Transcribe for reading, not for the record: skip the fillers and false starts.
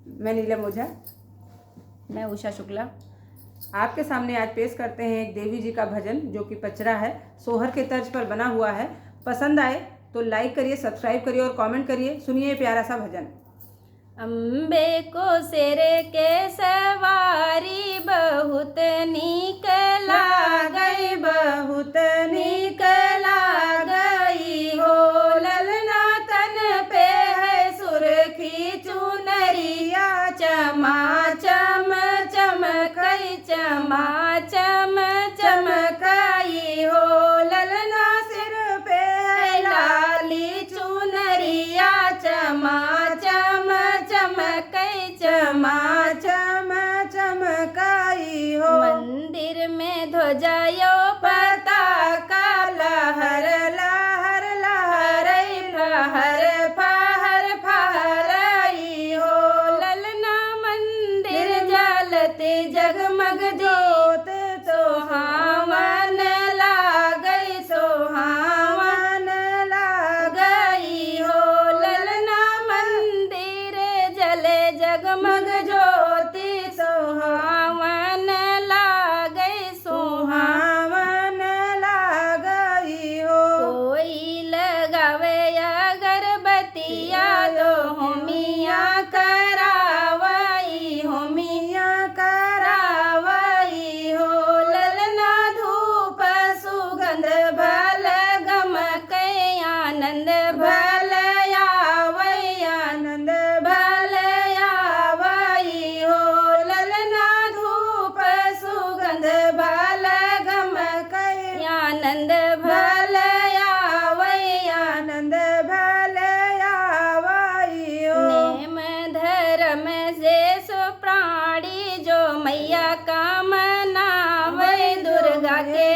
मैं नीलम ओझा, मैं उषा शुक्ला। आपके सामने आज पेश करते हैं एक देवी जी का भजन जो कि पचरा है, सोहर के तर्ज पर बना हुआ है। पसंद आए तो लाइक करिए, सब्सक्राइब करिए और कमेंट करिए। सुनिए प्यारा सा भजन। अम्बे को सिर के सवारी बहुत नीक लागई, बहुत नीक लागई हो। ललना तन पे है सुर्खी चुनरिया, चमाचम चमकई, चमाचम चमकई हो। ललना सिर पे है लाली चुनरिया, चमाचम चमकई, चमाचम चमकाई हो। मंदिर में ध्वजायो पताका लहर लहर लहरई, फहर फहर फहरई हो। ललना मंदिर जलते जगमग जोत, सोहावन लागई, सोहावन लागई हो। ललना मंदिर जले जगमग ज्योति, सोहावन लागई, सुहावन लागई हो। कोई लगावे अगरबत्तिया तो होमिया करावई, होमिया करावई हो। ललना धूप सुगंध भल गमकई, आनंद भल आवई, आनंद भल आवई हो। ललना धूप सुगंध भल गमकई, आनंद भल आवई, आनंद भल आवई हो। नेम धर्म से सुप्राणी जो मैया का मनावई, दुर्गा के